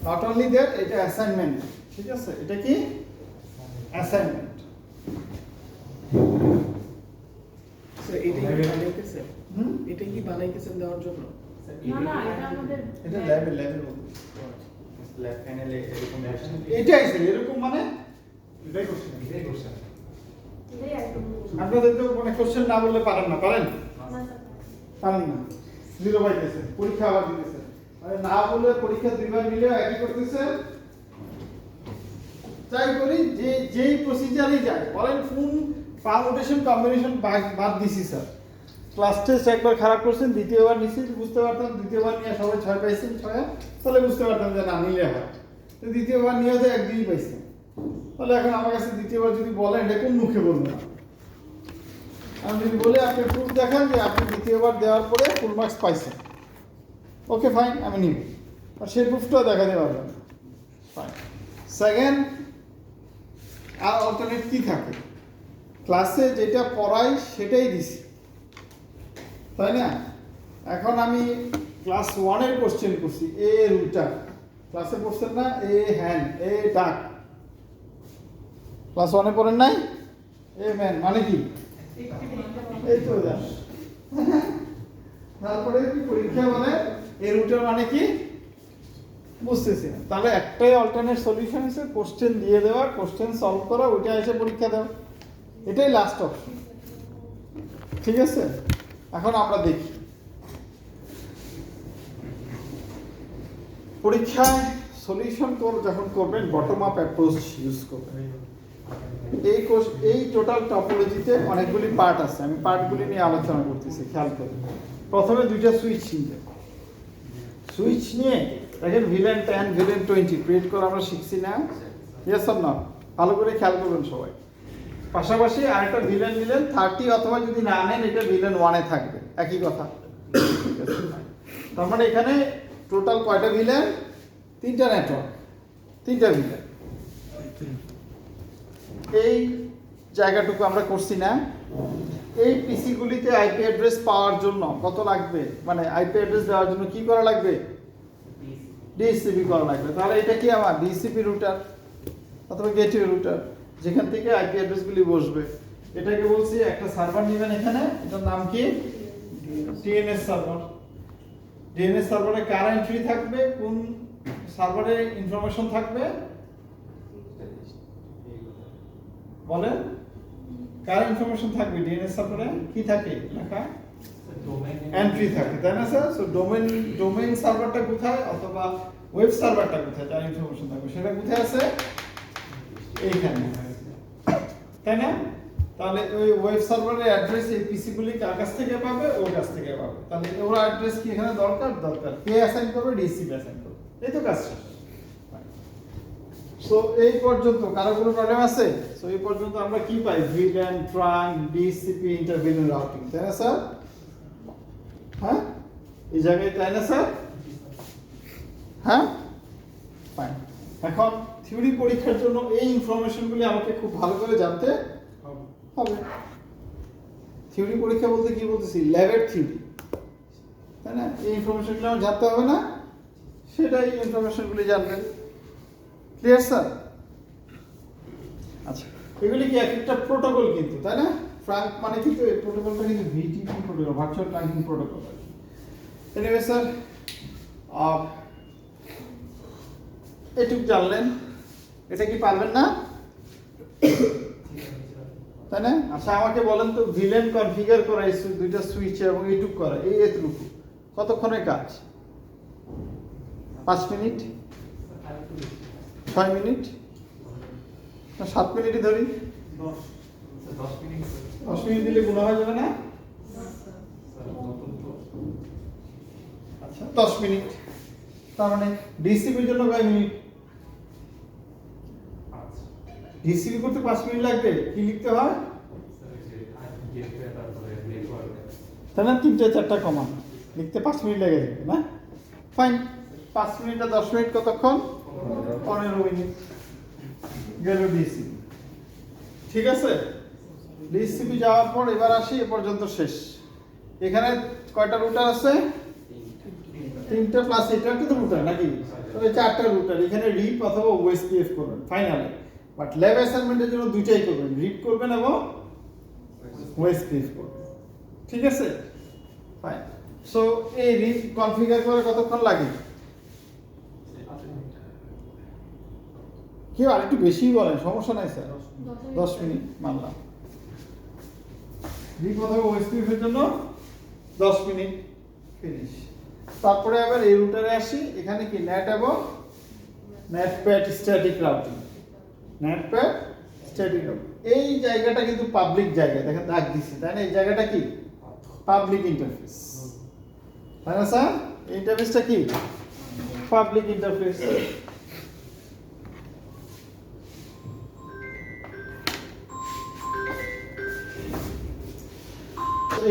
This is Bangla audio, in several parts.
নট অনলি দ্যাট, এটা অ্যাসাইনমেন্ট, ঠিক আছে? এটা কি অ্যাসাইনমেন্ট। এটা কি বানাইতেছেন দেওয়ার জন্য? এটা ল্যাবের ল্যাব প্যানেলে এরকম এটাই স্যার, এরকম মানে এটাই কোশ্চেন। আপনাদের তো মানে কোশ্চেন না বললে পারেন না, পারেন না, জিরো পাইতেছে, পরীক্ষা আবার দিতেছে, মানে না বলে পরীক্ষা দুইবার মিলে একই করতেছে। ট্রাই করি যে যেই প্রসিজারই যায়, বলেন কোন পারমুটেশন কম্বিনেশন বাদ দিছি স্যার। ক্লাস টেস্ট একবার খারাপ করছেন, দ্বিতীয়বার নিচ্ছি, বুঝতে পারতাম দ্বিতীয়বার নিয়ে সবাই 6 পাইছেন, 6 তাহলে বুঝতে পারতাম যে না নিলে হয়। তো দ্বিতীয়বার নিয়ে তো 1-2 পাইছেন, তাহলে এখন আমার কাছে দ্বিতীয়বার যদি বলেন এটা কোন মুখে বলবেন? আমি যদি বলি আপনি প্রুফ দেখান যে আপনি দ্বিতীয়বার দেওয়ার পরে ফুল মার্কস পাইছেন, ওকে ফাইন, আমি নিব, আর সেই প্রুফটাও দেখাতে পারবেন, ফাইন। সেকেন্ড, আর অল্টারনেট কি থাকে? ক্লাসে যেটা পড়াই সেটাই দিছি, তাই না? এখন আমি ক্লাস 1-এর কোশ্চেন করছি, এ রুটার, ক্লাসে পড়ছেন না? এ হ্যান, এ ডাক, ক্লাস 1-এ পড়েন নাই? এ ম্যান মানে কি? এই তো জান। তারপরে কি পরীক্ষা বলে এ রুটার মানে কি বুঝতেছি না, তাহলে একটাই অল্টারনেট সলিউশন আছে, কোশ্চেন দিয়ে দেওয়া, কোশ্চেন সলভ করা, ওইটা এসে পরীক্ষা দেওয়া, এটাই লাস্ট অপশন, ঠিক আছে? এখন আমরা দেখি পরীক্ষায় সলিউশন যখন করবেন বটম আপ অ্যাপ্রোচ ইউজ করবেন। এই টোটাল টপোলজিতে অনেকগুলি পার্ট আছে, আমি পার্টগুলি নিয়ে আলোচনা করতেছি, খেয়াল করুন। প্রথমে দুইটা সুইচ নিয়ে সুইচ নিয়ে দেখেন ভিলেন 10 ভিলেন 20 ক্রিয়েট করে আমরা শিখছি না? Yes or not? ভালো করে খেয়াল করবেন সবাই। পাশাপাশি আরেকটা ভিলেন নিলেন 30, অথবা যদি না নেন এটা ভিলেন 1-এ থাকবে, একই কথা। তার মানে এখানে টোটাল কয়টা ভিলেন? 3টা নেটওয়ার্ক, 3টা ভিলেন। এই জায়গাটুকু আমরা করছি না? এই পিসিগুলিতে আইপি অ্যাড্রেস পাওয়ার জন্য কত লাগবে, মানে আইপি অ্যাড্রেস দেওয়ার জন্য কি করা লাগবে? ডিএসসিপি করা লাগবে। তাহলে এটা কি আমার ডিএসসিপি রুটার অথবা গেটওয়ে রুটার, যেখান থেকে আইপি অ্যাড্রেসগুলি বসবে। এটাকে বলছি একটা সার্ভার নেবেন এখানে, এটার নাম কি? DNS server. ডিএনএস সার্ভারে কার এন্ট্রি থাকবে, কোন সার্ভারে ইনফরমেশন থাকবে বলেন? কার ইনফরমেশন থাকবে ডিএনএস সার্ভারে? কি থাকে লেখা? এন্ট্রি থাকে, তাই না স্যার? সো ডোমেইন সার্ভারটা কোথায়, অথবা ওয়েব সার্ভারটা কোথায়, তার ইনফরমেশন থাকবে, সেটা কোথায় আছে? এইখানে, তাই না? তাহলে ওই ওয়েব সার্ভারের অ্যাড্রেস এই পিসিগুলি কার কাছ থেকে পাবে? ওর কাছ থেকে পাবে। তাহলে ওর অ্যাড্রেস কি এখানে দরকার? কে অ্যাসাইন করবে? ডিসিপি অ্যাসাইন করবে, এই তো কাজ শেষ। সো এই পর্যন্ত কারো কোনো প্রবলেম আছে? সো এই পর্যন্ত আমরা কি পাই? ভিল্যান, ট্রাঙ্ক, ডিসিপি, ইন্টারভিউ, রাউটিং, তাই না স্যার? হ্যাঁ, এই জায়গায়, তাই না স্যার? হ্যাঁ, ফাইন। এখন থিওরি পরীক্ষার জন্য এই ইনফরমেশনগুলি আমাকে খুব ভালো করে জানতে হবে। থিওরি পরীক্ষা বলতে কি বলতেছি? ল্যাবের থিওরি, তাই না? এই ইনফরমেশনগুলো আমার জানতে হবে না? সেটাই ইনফরমেশনগুলি জানবেন। Clear sir? আচ্ছা, এগুলি কি একটা প্রোটোকল কিন্তু, তাই না? ফ্রাঙ্ক মানে কিন্তু এই প্রোটোকলটা কিন্তু VTP protocol, virtual trunking protocol. Anyway sir, এটুক জানলেন, এটা কি পারবেন না? তাই না? আচ্ছা, আমাকে বলেন তো, ভিলেন কনফিগার করা, এই দুইটা সুইচ এবং এইটুক করা, এই এতটুকু কতক্ষণের কাজ? 5 মিনিট, 6 মিনিট, না 7 মিনিটই ধরি? 10 মিনিট দিলে গুণ হয়ে যাবে না? আচ্ছা, 10 মিনিট। তার মানে ডিসিপির জন্য কয় মিনিট? ডিসিপি করতে 5 মিনিট লাগবে। কি লিখতে হয়? তাই না? 3টা 4টা কমান লিখতে 5 মিনিট লেগে যাবে না? ফাইন, 5 মিনিট আর 10 মিনিট কতক্ষণ? 15 মিনিট গেল ডিসিপি। ঠিক আছে, ডিসিপি যাওয়ার পর এবার আসি, এ পর্যন্ত শেষ। এখানে কয়টা রুটার আছে? 3টা প্লাস এটা একটা তো রুটার নাকি? তাহলে 4টা রুটার এখানে রিপ অথবা ওএসপিএফ করবেন ফাইনালি। বাট ল্যাব অ্যাসাইনমেন্টের জন্য দুইটাই করবেন, রিপ করবেন এবং ওএসপিএফ করবেন। ঠিক আছে, ফাইন। সো এই রিপ কনফিগার করে কতক্ষণ লাগে? কেউ আরেকটু বেশি বলেন, সমস্যা নাই স্যার, 10 মিনিট মানলাম। রিপ অথবা ওএসপিএফ এর জন্য 10 মিনিট, ফিনিশ। তারপরে আবার এই রুটারে আসি, এখানে কি নেট এবং নেটপ্যাড স্ট্যাটিক রাউটিং, নেটপ্যাড স্ট্যাটিক রাউটিং। এই জায়গাটা কিন্তু পাবলিক জায়গা, দেখেন দাগ দিচ্ছি, তাই না? এই জায়গাটা কি পাবলিক ইন্টারফেস, তাই না স্যার? এই ইন্টারফেসটা কি পাবলিক ইন্টারফেস।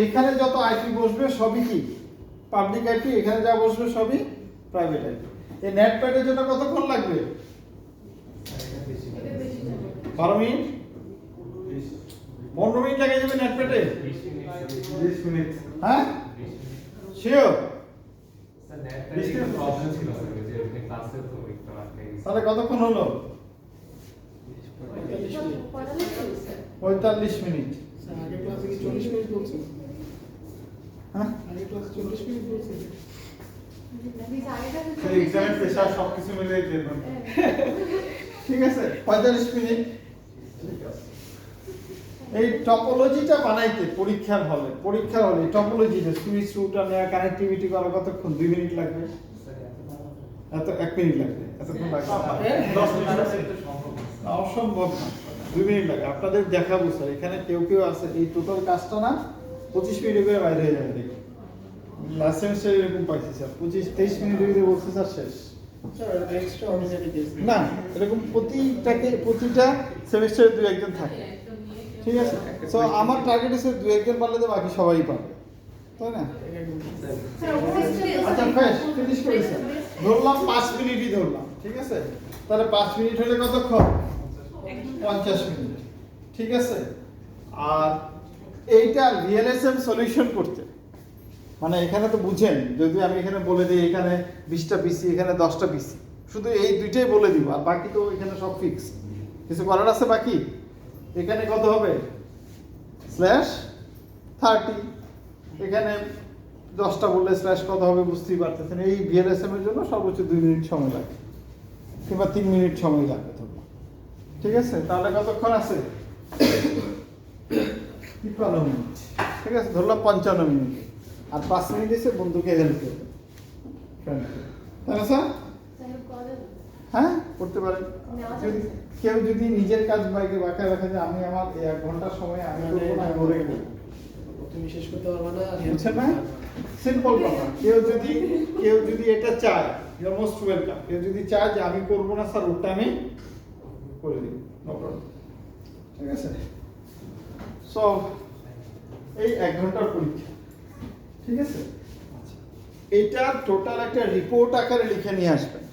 এখানে যত আইপি বসবে সবই কি পাবলিক আইপি, এখানে যা বসবে সবই প্রাইভেট আইপি। এই নেটপ্যাডের জন্য কতক্ষণ লাগবে? 12 মিনিট, 15 মিনিট লাগে যাবে নেটপ্যাডে। 20 মিনিট। হ্যাঁ শিওর? স্যার নেটপ্যাডে প্রবলেম ছিল স্যার, ওই যে ক্লাসে তো একটু আটকে গেছে। তাহলে কতক্ষণ হলো? 45 মিনিট। স্যার আগের ক্লাসে কি 40 মিনিট বলছেন? হ্যাঁ, আগের ক্লাসে 40 মিনিট বলছেন? সেই এক্সামের প্রেসার সবকিছু মিলে দেখবেন। ঠিক আছে, 45 মিনিট। এই টপোলজিটা বানাইতে পরীক্ষার হলে টপোলজিতে সুইচ রুটার নেওয়া কানেক্টিভিটি করা কতক্ষণ? 2 মিনিট লাগবে, এত 1 মিনিট লাগবে, এতক্ষণ লাগবে না, 10 মিনিট লাগবে। না, অসম্ভব না, 2 মিনিট লাগে। আপনাদের দেখাবো স্যার, এখানে কেউ কেউ আছে এই টোটাল কাজটা না 25 মিনিট করে বাইরে হয়ে যাবে। দেখুন লাস্ট সেমিস্টারে এরকম পাইছি স্যার, 25-23 মিনিটের ভিতরে বলছে স্যার শেষ। স্যার এক্সট্রা অর্ডিনারি কেস না, এরকম প্রতিটা সেমিস্টারে 2-1 জন থাকে। ঠিক আছে, সো আমার টার্গেট আছে 2-1 জন পারলে তো বাকি সবাই পাবে, তাই না? আচ্ছা বেশ, ফিনিশ করি স্যার। ধরলাম 5 মিনিটই ধরলাম, ঠিক আছে? তাহলে 5 মিনিট হলে কতক্ষণ? 50 মিনিট। ঠিক আছে, আর এইটা ভিএলএসএম সলিউশন করতে মানে এখানে তো বুঝেন, যদি আমি এখানে বলে দিই এখানে 20টা পিসি, এখানে 10টা পিসি, শুধু এই দুইটাই বলে দিব, আর বাকি তো এখানে সব ফিক্স, কিছু করার আছে বাকি? এখানে কত হবে? /30। এখানে 10টা বললে স্ল্যাশ কত হবে বুঝতেই পারতেছেন। এই ভিএলএসএম এর জন্য সর্বোচ্চ 2 মিনিট সময় লাগে, কিংবা 3 মিনিট সময় লাগবে ধরুন। ঠিক আছে, তাহলে কতক্ষণ আছে? 53 মিনিট। ঠিক আছে, ধরলাম 55 মিনিট, আর 5 মিনিট এসে বন্ধুকে হেল্প করবে, তাই না স্যার? হ্যাঁ করতে পারেন। যদি নিজের কাজ বাইকে বাঁকা রাখে যে আমি আমার 1 ঘন্টার সময় আমি করবো না, আমি মরে গেলাম, তুমি শেষ করতে পারবে না। বুঝছেন না? সিম্পল কথা। কেউ যদি এটা চায়, ইউ আর মোস্ট ওয়েলকাম। কেউ যদি চায় যে আমি করবো না স্যার, ওটা আমি করে দিব, নো প্রবলেম। ঠিক আছে, সো এই 1 ঘন্টার পরীক্ষা। ঠিক আছে, এটা টোটাল একটা রিপোর্ট আকারে লিখে নিয়ে আসবেন।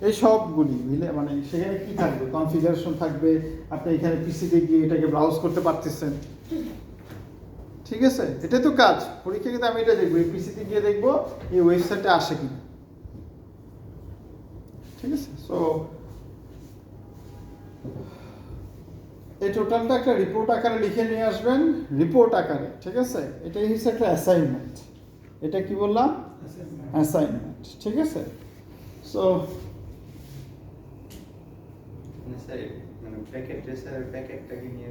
এই সবগুলি মিলে মানে সেখানে কি থাকবে? কনফিগারেশন থাকবে, আপনি এখানে পিসিতে গিয়ে এটাকে ব্রাউজ করতে পারতেছেন। ঠিক আছে, এটাই তো কাজ পরীক্ষা, কিন্তু আমি এটা দেখবো এই পিসিতে গিয়ে দেখবো এই ওয়েবসাইটে আসে কিনা। ঠিক আছে, সো এই টোটালটা একটা রিপোর্ট আকারে লিখে নিয়ে আসবেন, রিপোর্ট আকারে। ঠিক আছে, এটাই হচ্ছে একটা অ্যাসাইনমেন্ট। এটা কি বললাম? অ্যাসাইনমেন্ট। ঠিক আছে, সো স্যার মানে প্যাকেট ট্রেসার প্যাকেটটাকে নিয়ে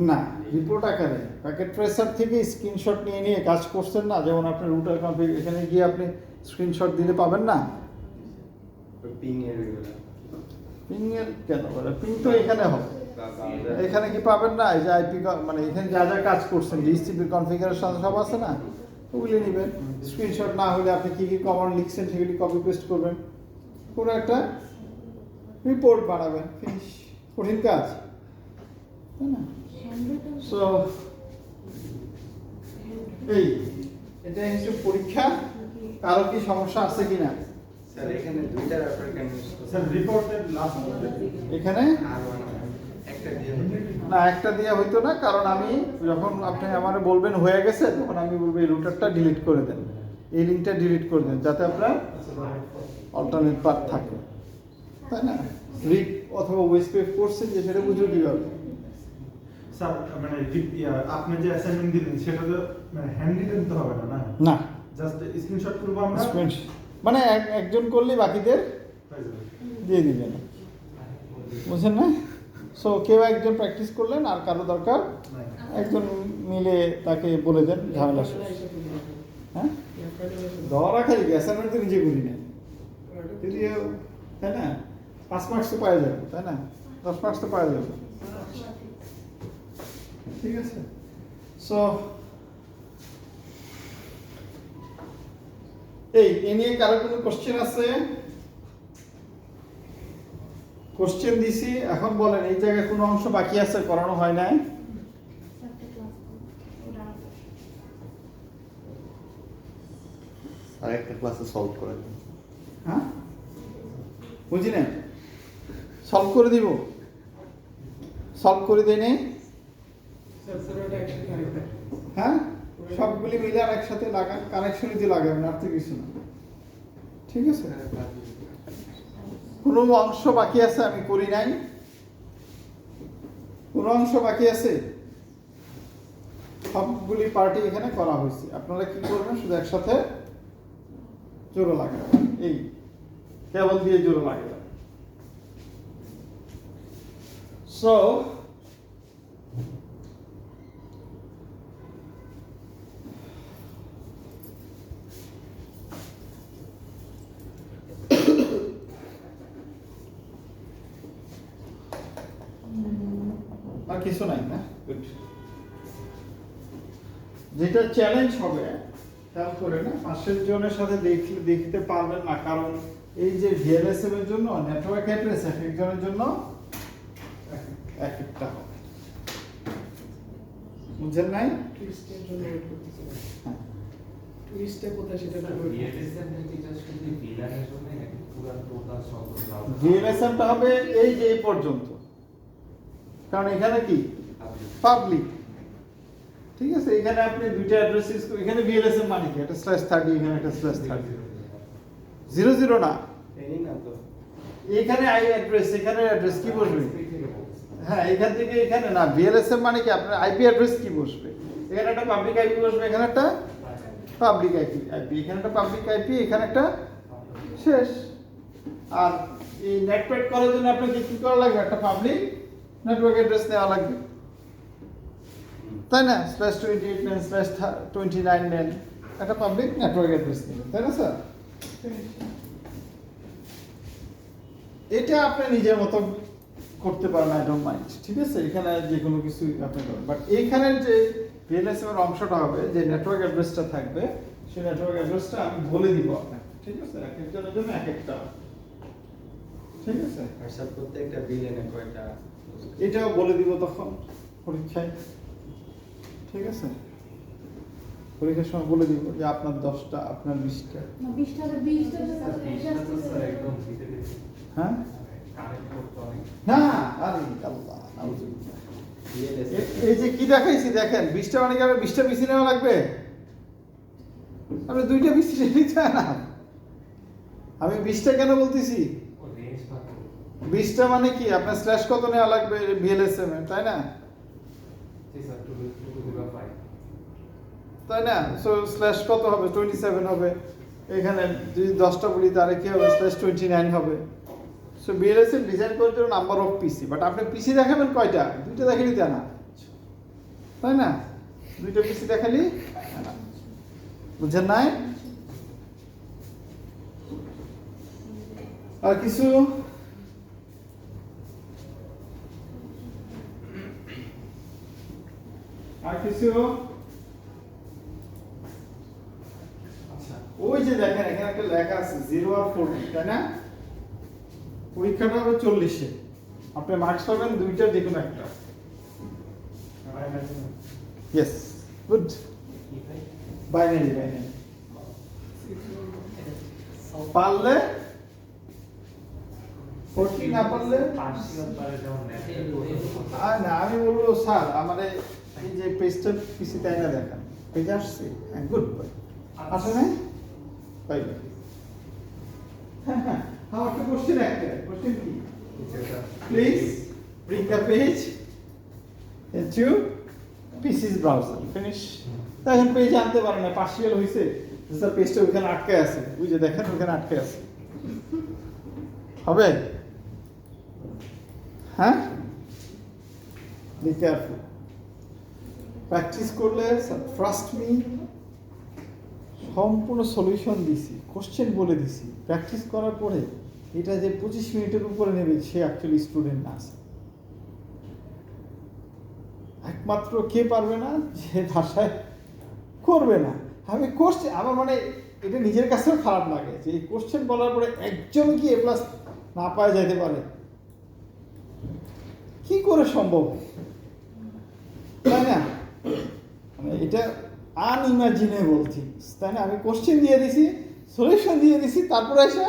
না, রিপোর্ট আকারে প্যাকেট ট্রেসার থেকে স্ক্রিনশট নিয়ে কাজ করছেন না, যেমন আপনি রুটার কনফিগ এখানে গিয়ে আপনি স্ক্রিনশট দিলে পাবেন না। পিং এর পিং এর কেন বলে? পিং তো এখানে হবে, এখানে কি পাবেন না? এই যে আইপি মানে এখানে যা যা কাজ করছেন, ডিএসসিপি কনফিগারেশন সব আছে না, ওগুলি নেবেন। স্ক্রিনশট না হলে আপনি কি কি কমান্ড লিখছেন সেগুলি কপি পেস্ট করবেন, পুরো একটা রিপোর্ট বানাবেন, ফিনিশ। কঠিন কাজ, তাই না? সো এটা হচ্ছে পরীক্ষা। কারো কি সমস্যা আছে কিনা? স্যার এখানে দুইটা রেফার কেন ইউজ করছেন? স্যার রিপোর্টের লাস্ট এখানে আর একটা দিয়ে না, একটা দিয়ে হইতো না, কারণ আমি যখন আপনি আমারে বলবেন হয়ে গেছে, তখন আমি বলবো এই রুটারটা ডিলিট করে দেন। এই লিঙ্কটা ডিলিট করে দেন যাতে আপনার অল্টারনেট পাথ থাকে, তাই না? রিড অথবা ওয়েস্ট করছেন যে সেটা বুঝে কীভাবে? স্যার মানে আপনি যে অ্যাসাইনমেন্ট দিলেন সেটা তো মানে হ্যান্ড রিটেন তো হবে না, না না, জাস্ট স্ক্রিনশট করব আমরা মানে একজন করলে বাকিদের হয়ে যাবে। দিয়ে দিবেন, বুঝছেন না? সো কেউ একজন প্র্যাকটিস করলেন আর কারো দরকার নাই। একজন মিলে তাকে বলে দেন, ঝামেলা শেষ। হ্যাঁ, ধরা রাখা লিখে অ্যাসাইনমেন্ট তো নিজে করি না, যদিও তাই না 5 মার্কস তো পাওয়া যাবে, তাই না 10 মার্কস তো পাওয়া যাবে, ঠিক আছে? সো এ নিয়ে কারো কোনো কোশ্চেন আছে? কোশ্চেন দিছি, এখন বলেন এই জায়গায় কোনো অংশ বাকি আছে করানো হয় নাই? আর একটা ক্লাসে সলভ করে দিন। হ্যাঁ, বুঝি না, সলভ করে দিব, সলভ করে দেয় নেই। হ্যাঁ, সবগুলি মিলে আর একসাথে লাগান, কানেকশন দিয়ে লাগাবেন, আর তো কিছু না, ঠিক আছে? কোনো অংশ বাকি আছে আমি করি নাই? কোনো অংশ বাকি আছে? সবগুলি পার্টি এখানে করা হয়েছে, আপনারা কি করবেন? শুধু একসাথে জোড়া লাগাবেন, এই কেবল দিয়ে জোড়া লাগাবেন। সো আর কিছু নাই না? গুড। যেটা চ্যালেঞ্জ হবে খেয়াল করে না, পাশের জনের সাথে দেখতে পারবেন না, কারণ এই যে ভিএলএসএম এর জন্য নেটওয়ার্ক অ্যাড্রেস এক একজনের জন্য এক একটা হবে, বুঝছেন নাই? টুইস্টের জন্য ওয়েট করতেছি। হ্যাঁ, টুইস্টে কোথায় সেটা না ভিএলএসএমটা হবে এই যে এই পর্যন্ত, কারণ এখানে কি পাবলিক, ঠিক আছে? এখানে আপনি দুইটা অ্যাড্রেস ইউজ করেন, এখানে ভিএলএসএম মানে কি? একটা /30, এখানে একটা /30, 00 না, এখানে আই অ্যাড্রেস, এখানে অ্যাড্রেস কি বসবে? হ্যাঁ, এখান থেকে এখানে না, ভিএলএসএম মানে কি আপনার আইপি অ্যাড্রেস কি বসবে? এখানে একটা পাবলিক আইপি বসবে, এখানে একটা পাবলিক আইপি, এখানে একটা পাবলিক আইপি, এখানে একটা, শেষ। আর এই নেটওয়ার্ক করার জন্য আপনাকে কি করা লাগবে? একটা পাবলিক নেটওয়ার্ক অ্যাড্রেস নেওয়া লাগবে, তাই না? /28 নেন, /29 নেন, একটা পাবলিক নেটওয়ার্ক অ্যাড্রেস নেবেন, তাই না স্যার? এটা আপনি নিজের মতো করতে পারেন, আই ডোন্ট মাইন্ড, ঠিক আছে? এখানে যে কোনো কিছু আপনি করেন, বাট এইখানের যে ভিএলএসএম এর অংশটা হবে, যে নেটওয়ার্ক অ্যাড্রেসটা থাকবে, সেই নেটওয়ার্ক অ্যাড্রেসটা আমি বলে দিব আপনাকে, ঠিক আছে? এক একজনের জন্য এক একটা, ঠিক আছে? আর স্যার প্রত্যেকটা বিলিয়নে কয়টা? এটাও বলে দিব তখন পরীক্ষায়, ঠিক আছে? পরীক্ষার সময় বলে দিব যে আপনার 10টা, আপনার 20টা। হ্যাঁ, না, আরে আল্লাহ, আউযুবিল্লাহ। এই যে কি দেখাইছি দেখেন, 20টা মানে কি আপনার 20টা পিসি নেওয়া লাগবে? আপনি 2টা পিসি নিতে হয় না। আমি 20টা কেন বলতেছি? 20টা মানে কি আপনার স্ল্যাশ কত নেওয়া লাগবে ভিএলএসএম এ, তাই না? তাই না? সো স্ল্যাশ কত হবে? 27 হবে। এখানে যদি 10টা বলি তাহলে কি হবে? /29 হবে। সো ভিএলএসএম ডিজাইন করার জন্য নাম্বার অফ পিসি, বাট আপনি পিসি দেখাবেন কয়টা? 2টা দেখালি তা না, তাই না? 2টা পিসি দেখালি না, বুঝছেন নাই? আর কিছু? আর কিছু? আচ্ছা, ওই যে দেখেন এখানে একটা লেখা আছে 0 আর 40, তাই না? পরীক্ষাটা হবে 40-এ, আপনি মার্কস পাবেন 2টার যে কোনো একটা। Yes, good. বাইনারি পারলে 40, না পারলে না, আমি বলবো স্যার আমাদের এই যে পেজটা পিসি তাই না দেখান, পেজ আসছে, হ্যাঁ, গুড বয়, আসে না? পাইবেন। হ্যাঁ, আমার তো কোশ্চেন একটা, কোশ্চেন কি? Please bring the page into PC's browser. Finish. এখন পেজ আনতে পারে না, পার্সিয়াল হয়েছে, স্যার পেজটা ওখানে আটকে আছে, ওই যে দেখেন ওখানে আটকে আছে, হবে? হ্যাঁ, বি কেয়ারফুল। প্র্যাকটিস করলে ট্রাস্ট মি, সম্পূর্ণ সলিউশন দিছি, কোশ্চেন বলে দিছি, প্র্যাকটিস করার পরে এটা যে 25 মিনিটের উপরে নেবে সে অ্যাকচুয়ালি স্টুডেন্ট না। একমাত্র কে পারবে না, যে ভাষায় করবে না। আমি কোশ্চেন আমার মানে এটা নিজের কাছেও খারাপ লাগে যে এই কোশ্চেন বলার পরে একজন কি এ প্লাস না পাওয়া যেতে পারে, কি করে সম্ভব, তাই না? মানে এটা আনইমাজিনেবল থিংস, তাই না? আমি কোশ্চেন দিয়ে দিছি, সলিউশন দিয়ে দিছি, তারপরে এসে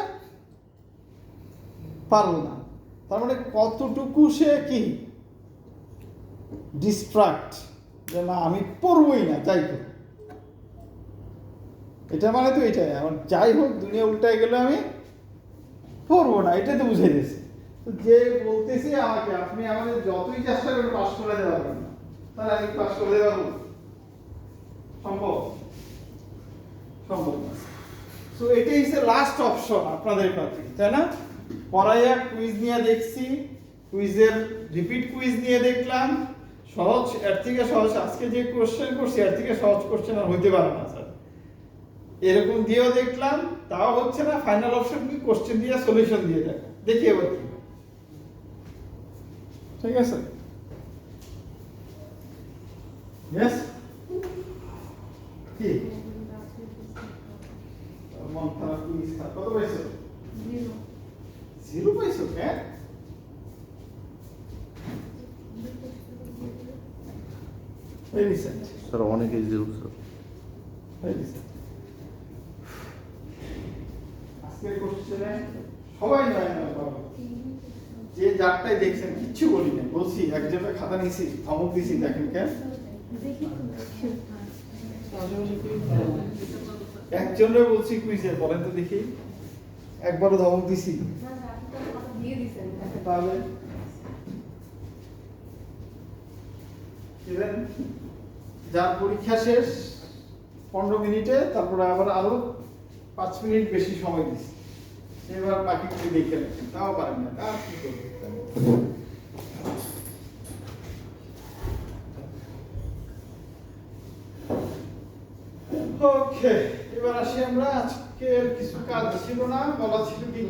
পারবো না। তার মানে কতটুকু সে কি ডিস্ট্রাক্ট, যে না আমি পড়বই না যাই হোক। এটা মানে তো এটাই, আমার যাই হোক দুনিয়া উল্টায় গেলে আমি পড়বো না, এটা তো বুঝাই দিয়েছে। তো যে বলতেছে আমাকে আপনি আমাদের যতই চেষ্টা করে পাস করে দেওয়া পারবেন না, তাহলে আমি পাস করে দেওয়া সম্ভব? সম্ভব না। সো এটাই হচ্ছে লাস্ট অপশন আপনাদের কাছে, তাই না? পড়াইয়া কুইজ নিয়ে দেখছি, কুইজের রিপিট কুইজ নিয়ে দেখলাম, সহজ, এর থেকে সহজ আজকে যে কোশ্চেন করছি এর থেকে সহজ কোশ্চেন আর হইতে পারে না স্যার, এরকম দিয়েও দেখলাম, তাও হচ্ছে না। ফাইনাল অপশন কি, কোশ্চেন দিয়ে সলিউশন দিয়ে দেখা, দেখি এবার কি। ঠিক আছে, ইয়েস কি মন খারাপ, কুইজ খারাপ, কত পাইছো? 0 পাইছো? কেন? ভেরি স্যাড, স্যার অনেকেই জিরো স্যার। Very sad. আজকের কোশ্চেনে সবাই নয় পাবো, যে যারটাই দেখছেন কিচ্ছু বলি না, বলছি একজনের খাতা নিয়েছি, ধমক দিছি, দেখেন কেন? আশেপাশে কি একজনের বলছি কুইজের, বলেন তো দেখি, একবারও ধমক দিছি? তাহলে ইভেন যার পরীক্ষা শেষ 15 মিনিটে, তারপরে আবার আরো 5 মিনিট বেশি সময় দিছি, এবার বাকি কিছু দেখে রাখেন, তাও পারেন না, তা কি করবে? ওকে, এবার আসি আমরা, আজকের কিছু কাজ ছিল না, বলা ছিল কি